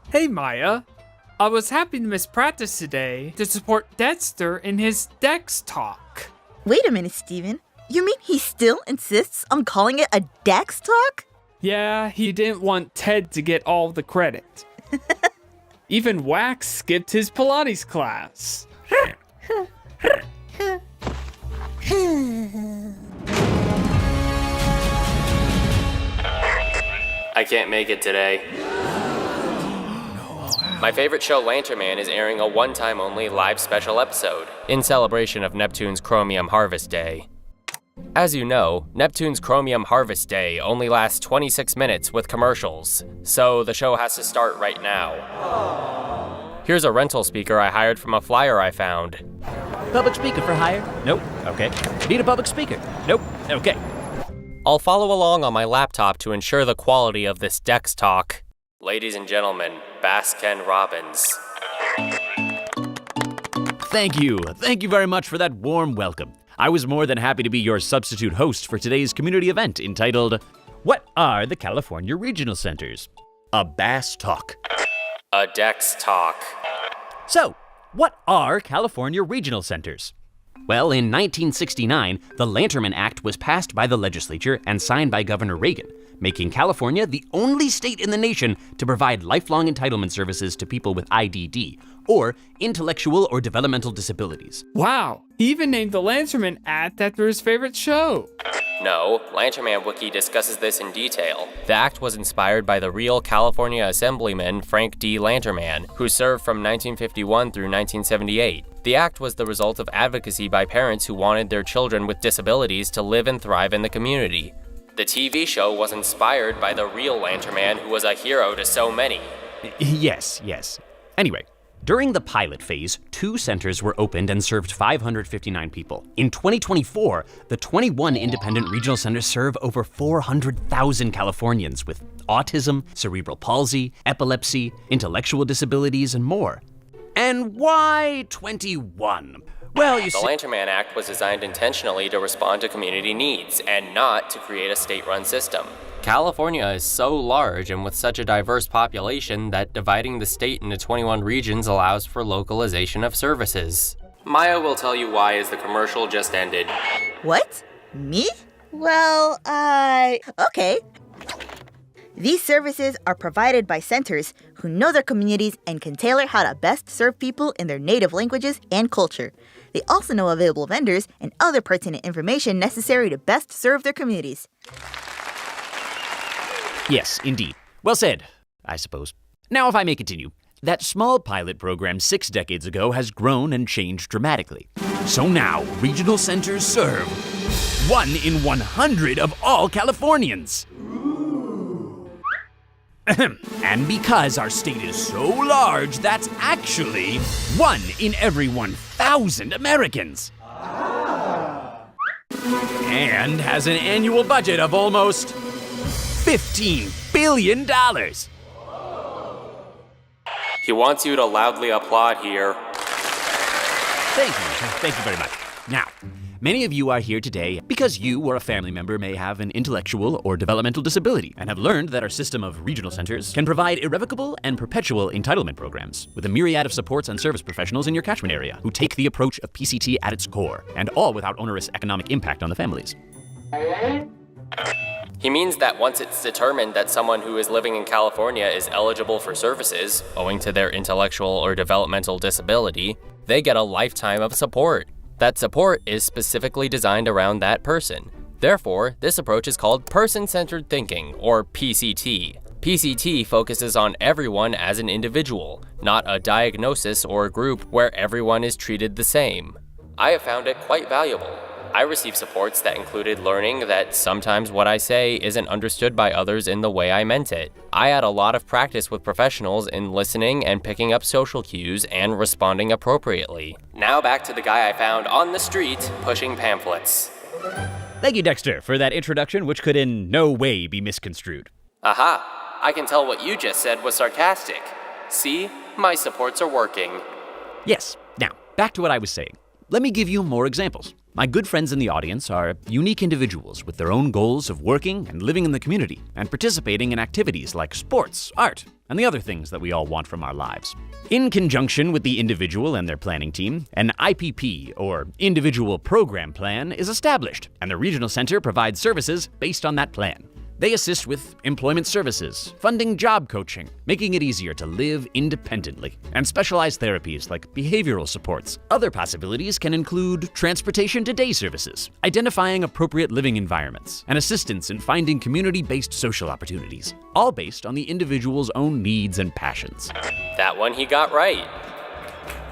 Hey Maya, I was happy to miss practice today to support Dexter in his Dex Talk. Wait a minute, Steven. You mean he still insists on calling it a Dex Talk? Yeah, he didn't want Ted to get all the credit. Even Wax skipped his Pilates class. I can't make it today. My favorite show, Lantern Man, is airing a one-time only live special episode in celebration of Neptune's Chromium Harvest Day. As you know, Neptune's Chromium Harvest Day only lasts 26 minutes with commercials, so the show has to start right now. Here's a rental speaker I hired from a flyer I found. Public speaker for hire? Nope. Okay. Need a public speaker? Nope. Okay. I'll follow along on my laptop to ensure the quality of this Dex Talk. Ladies and gentlemen, Baskin Robbins. Thank you. Thank you very much for that warm welcome. I was more than happy to be your substitute host for today's community event entitled, What Are the California Regional Centers? A Bass Talk. A Dex Talk. So, what are California Regional Centers? Well, in 1969, the Lanterman Act was passed by the legislature and signed by Governor Reagan, making California the only state in the nation to provide lifelong entitlement services to people with IDD, or intellectual or developmental disabilities. Wow, he even named the Lanternman Act after his favorite show. No, Lanternman Wiki discusses this in detail. The act was inspired by the real California Assemblyman Frank D. Lanterman, who served from 1951 through 1978. The act was the result of advocacy by parents who wanted their children with disabilities to live and thrive in the community. The TV show was inspired by the real Lanterman, who was a hero to so many. Yes. Anyway, during the pilot phase, 2 centers were opened and served 559 people. In 2024, the 21 independent regional centers serve over 400,000 Californians with autism, cerebral palsy, epilepsy, intellectual disabilities, and more. And why 21? Well, The Lanterman Act was designed intentionally to respond to community needs and not to create a state-run system. California is so large and with such a diverse population that dividing the state into 21 regions allows for localization of services. Maya will tell you why as the commercial just ended. What? Me? Well, okay. These services are provided by centers who know their communities and can tailor how to best serve people in their native languages and culture. They also know available vendors and other pertinent information necessary to best serve their communities. Yes, indeed. Well said, I suppose. Now, if I may continue. That small pilot program 6 decades ago has grown and changed dramatically. So now, regional centers serve 1 in 100 of all Californians. And because our state is so large, that's actually 1 in every 1,000 Americans. And has an annual budget of almost $15 billion. He wants you to loudly applaud here. Thank you very much. Now, many of you are here today because you or a family member may have an intellectual or developmental disability and have learned that our system of regional centers can provide irrevocable and perpetual entitlement programs with a myriad of supports and service professionals in your catchment area who take the approach of PCT at its core, and all without onerous economic impact on the families. He means that once it's determined that someone who is living in California is eligible for services, owing to their intellectual or developmental disability, they get a lifetime of support. That support is specifically designed around that person. Therefore, this approach is called person-centered thinking, or PCT. PCT focuses on everyone as an individual, not a diagnosis or group where everyone is treated the same. I have found it quite valuable. I received supports that included learning that sometimes what I say isn't understood by others in the way I meant it. I had a lot of practice with professionals in listening and picking up social cues and responding appropriately. Now back to the guy I found on the street pushing pamphlets. Thank you, Dexter, for that introduction, which could in no way be misconstrued. Aha! I can tell what you just said was sarcastic. See? My supports are working. Yes. Now, back to what I was saying. Let me give you more examples. My good friends in the audience are unique individuals with their own goals of working and living in the community and participating in activities like sports, art, and the other things that we all want from our lives. In conjunction with the individual and their planning team, an IPP, or Individual Program Plan, is established, and the Regional Center provides services based on that plan. They assist with employment services, funding job coaching, making it easier to live independently, and specialized therapies like behavioral supports. Other possibilities can include transportation to day services, identifying appropriate living environments, and assistance in finding community-based social opportunities, all based on the individual's own needs and passions. That one he got right.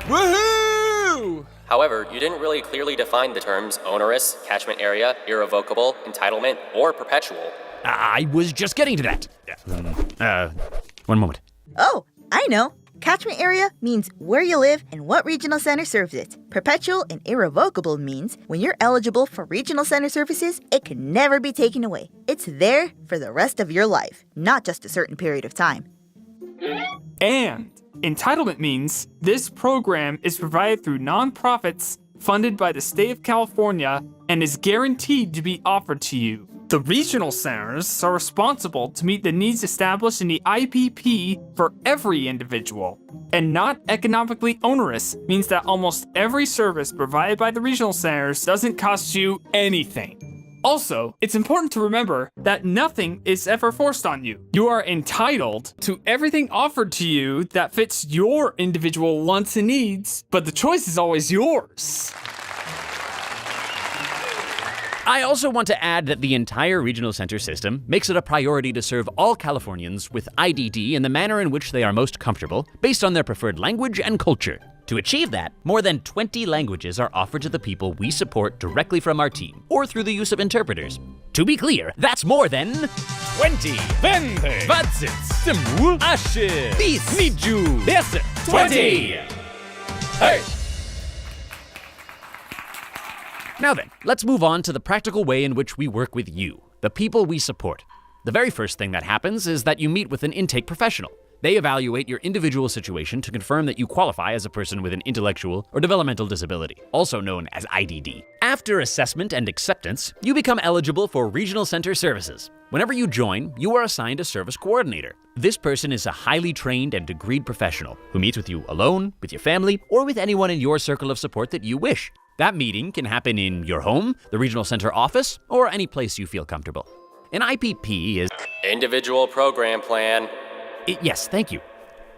Woohoo! However, you didn't really clearly define the terms onerous, catchment area, irrevocable, entitlement, or perpetual. I was just getting to that. One moment. Oh, I know. Catchment area means where you live and what regional center serves it. Perpetual and irrevocable means when you're eligible for regional center services, it can never be taken away. It's there for the rest of your life, not just a certain period of time. And entitlement means this program is provided through nonprofits funded by the state of California and is guaranteed to be offered to you. The regional centers are responsible to meet the needs established in the IPP for every individual. And not economically onerous means that almost every service provided by the regional centers doesn't cost you anything. Also, it's important to remember that nothing is ever forced on you. You are entitled to everything offered to you that fits your individual wants and needs, but the choice is always yours. I also want to add that the entire regional center system makes it a priority to serve all Californians with IDD in the manner in which they are most comfortable, based on their preferred language and culture. To achieve that, more than 20 languages are offered to the people we support directly from our team, or through the use of interpreters. To be clear, that's more than 20. 20. 20. 8. 10. 20. Hey! Now then, let's move on to the practical way in which we work with you, the people we support. The very first thing that happens is that you meet with an intake professional. They evaluate your individual situation to confirm that you qualify as a person with an intellectual or developmental disability, also known as IDD. After assessment and acceptance, you become eligible for regional center services. Whenever you join, you are assigned a service coordinator. This person is a highly trained and degreed professional who meets with you alone, with your family, or with anyone in your circle of support that you wish. That meeting can happen in your home, the regional center office, or any place you feel comfortable. An IPP is... Individual Program Plan. Yes, thank you.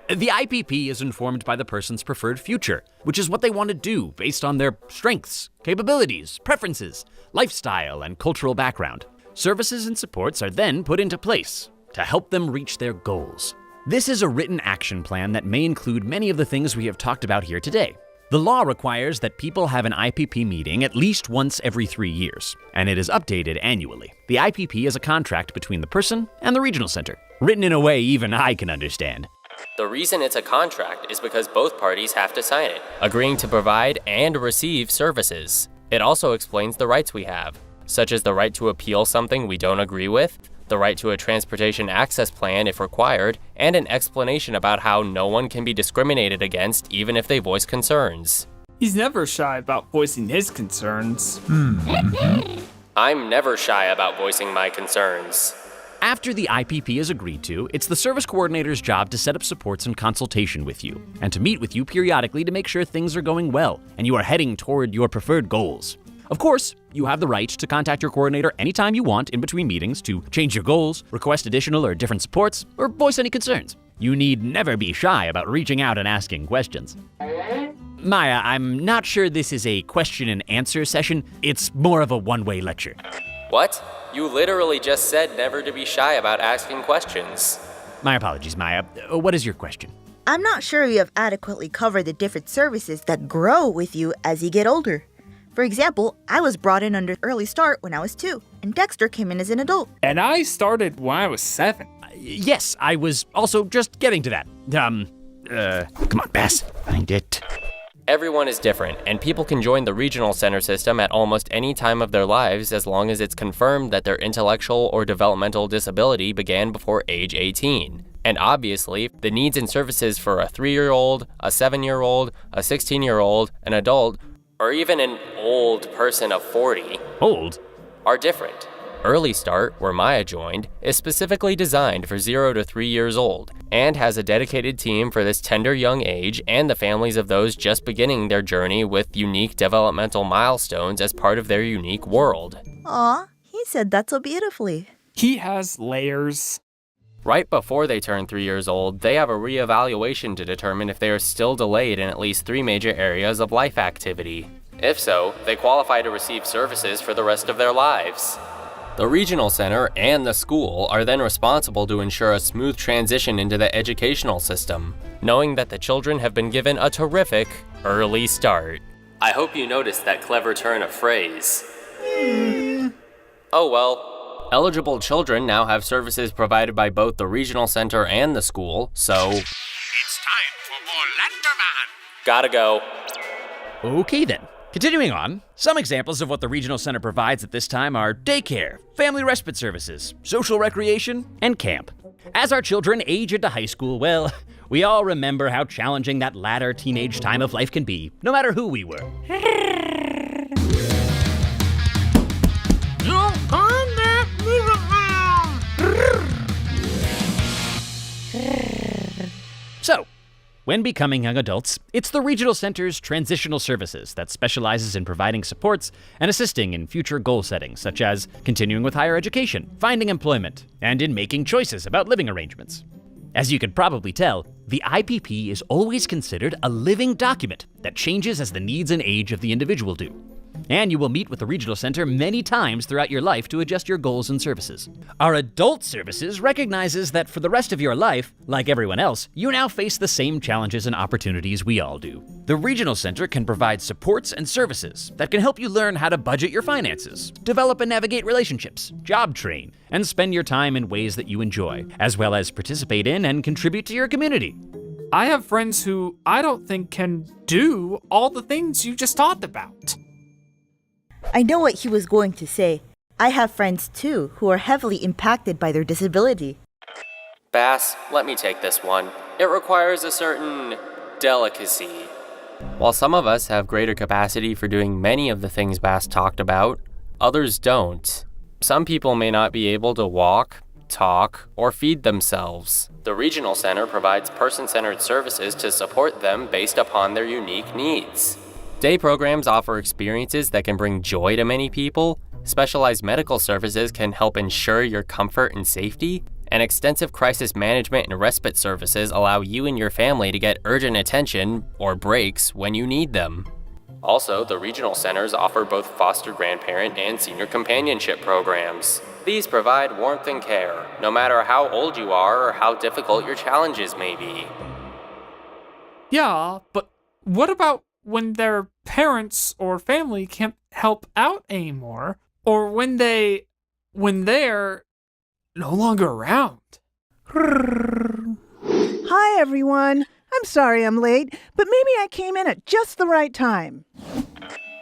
The IPP is informed by the person's preferred future, which is what they want to do based on their strengths, capabilities, preferences, lifestyle, and cultural background. Services and supports are then put into place to help them reach their goals. This is a written action plan that may include many of the things we have talked about here today. The law requires that people have an IPP meeting at least once every 3 years, and it is updated annually. The IPP is a contract between the person and the regional center, written in a way even I can understand. The reason it's a contract is because both parties have to sign it, agreeing to provide and receive services. It also explains the rights we have, such as the right to appeal something we don't agree with, the right to a transportation access plan if required, and an explanation about how no one can be discriminated against even if they voice concerns. He's never shy about voicing his concerns. I'm never shy about voicing my concerns. After the IPP is agreed to, it's the service coordinator's job to set up supports and consultation with you, and to meet with you periodically to make sure things are going well and you are heading toward your preferred goals. Of course, you have the right to contact your coordinator anytime you want in between meetings to change your goals, request additional or different supports, or voice any concerns. You need never be shy about reaching out and asking questions. Maya, I'm not sure this is a question and answer session. It's more of a one-way lecture. What? You literally just said never to be shy about asking questions. My apologies, Maya. What is your question? I'm not sure you have adequately covered the different services that grow with you as you get older. For example, I was brought in under Early Start when I was 2, and Dexter came in as an adult. And I started when I was 7. Yes, I was also just getting to that. Come on, Bass, find it. Everyone is different, and people can join the regional center system at almost any time of their lives as long as it's confirmed that their intellectual or developmental disability began before age 18. And obviously, the needs and services for a 3-year-old, a 7-year-old, a 16-year-old, an adult or even an old person of 40, Old? are different. Early Start, where Maya joined, is specifically designed for 0 to 3 years old and has a dedicated team for this tender young age and the families of those just beginning their journey with unique developmental milestones as part of their unique world. Aw, he said that so beautifully. He has layers. Right before they turn 3 years old, they have a reevaluation to determine if they are still delayed in at least 3 major areas of life activity. If so, they qualify to receive services for the rest of their lives. The regional center and the school are then responsible to ensure a smooth transition into the educational system, knowing that the children have been given a terrific early start. I hope you noticed that clever turn of phrase. Oh well. Eligible children now have services provided by both the regional center and the school, so... It's time for more Lenderman! Gotta go. Okay then. Continuing on, some examples of what the Regional Center provides at this time are daycare, family respite services, social recreation, and camp. As our children age into high school, well, we all remember how challenging that latter teenage time of life can be, no matter who we were. So, when becoming young adults, it's the Regional Center's Transitional Services that specializes in providing supports and assisting in future goal settings, such as continuing with higher education, finding employment, and in making choices about living arrangements. As you could probably tell, the IPP is always considered a living document that changes as the needs and age of the individual do. And you will meet with the Regional Center many times throughout your life to adjust your goals and services. Our Adult Services recognizes that for the rest of your life, like everyone else, you now face the same challenges and opportunities we all do. The Regional Center can provide supports and services that can help you learn how to budget your finances, develop and navigate relationships, job train, and spend your time in ways that you enjoy, as well as participate in and contribute to your community. I have friends who I don't think can do all the things you just talked about. I know what he was going to say. I have friends too who are heavily impacted by their disability. Bass, let me take this one. It requires a certain delicacy. While some of us have greater capacity for doing many of the things Bass talked about, others don't. Some people may not be able to walk, talk, or feed themselves. The Regional Center provides person-centered services to support them based upon their unique needs. Day programs offer experiences that can bring joy to many people, specialized medical services can help ensure your comfort and safety, and extensive crisis management and respite services allow you and your family to get urgent attention or breaks when you need them. Also, the regional centers offer both foster grandparent and senior companionship programs. These provide warmth and care, no matter how old you are or how difficult your challenges may be. Yeah, but what about when their parents or family can't help out anymore, or when they're no longer around? Hi, everyone. I'm sorry I'm late, but maybe I came in at just the right time.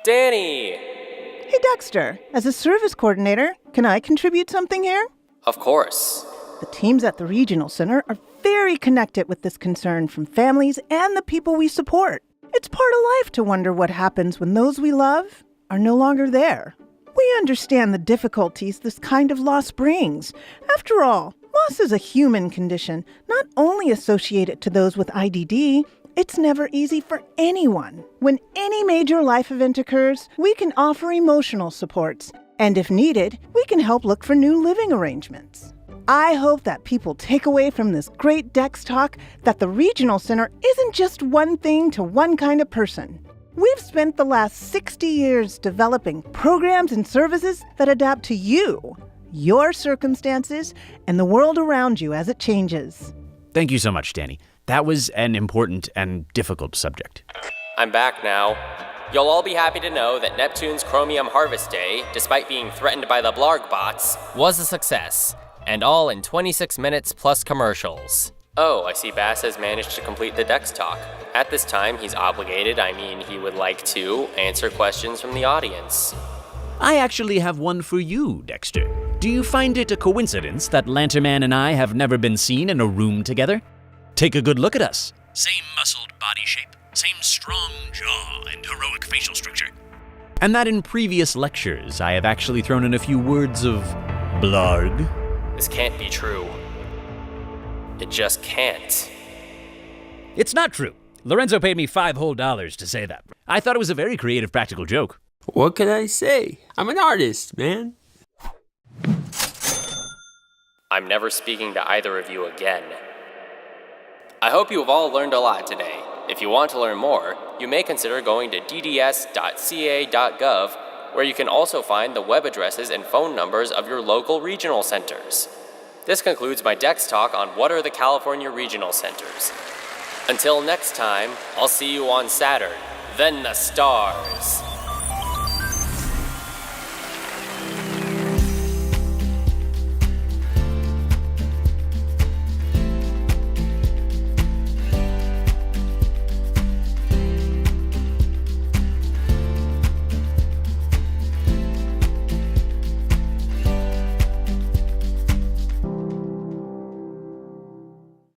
Danny! Hey, Dexter, as a service coordinator, can I contribute something here? Of course. The teams at the Regional Center are very connected with this concern from families and the people we support. It's part of life to wonder what happens when those we love are no longer there. We understand the difficulties this kind of loss brings. After all, loss is a human condition, not only associated to those with IDD. It's never easy for anyone. When any major life event occurs, we can offer emotional supports. And if needed, we can help look for new living arrangements. I hope that people take away from this great Dex talk that the Regional Center isn't just one thing to one kind of person. We've spent the last 60 years developing programs and services that adapt to you, your circumstances, and the world around you as it changes. Thank you so much, Danny. That was an important and difficult subject. I'm back now. You'll all be happy to know that Neptune's Chromium Harvest Day, despite being threatened by the Blarg bots, was a success. And all in 26 minutes plus commercials. Oh, I see Bass has managed to complete the Dex talk. At this time, he's obligated, he would like to, answer questions from the audience. I actually have one for you, Dexter. Do you find it a coincidence that Lanternman and I have never been seen in a room together? Take a good look at us. Same muscled body shape, Same strong jaw and heroic facial structure. And that in previous lectures, I have actually thrown in a few words of blarg. This can't be true. It just can't. It's not true. Lorenzo paid me $5 whole to say that. I thought it was a very creative practical joke. What can I say? I'm an artist, man. I'm never speaking to either of you again. I hope you have all learned a lot today. If you want to learn more, you may consider going to dds.ca.gov, where you can also find the web addresses and phone numbers of your local regional centers. This concludes my Dex talk on what are the California regional centers. Until next time, I'll see you on Saturn, then the stars.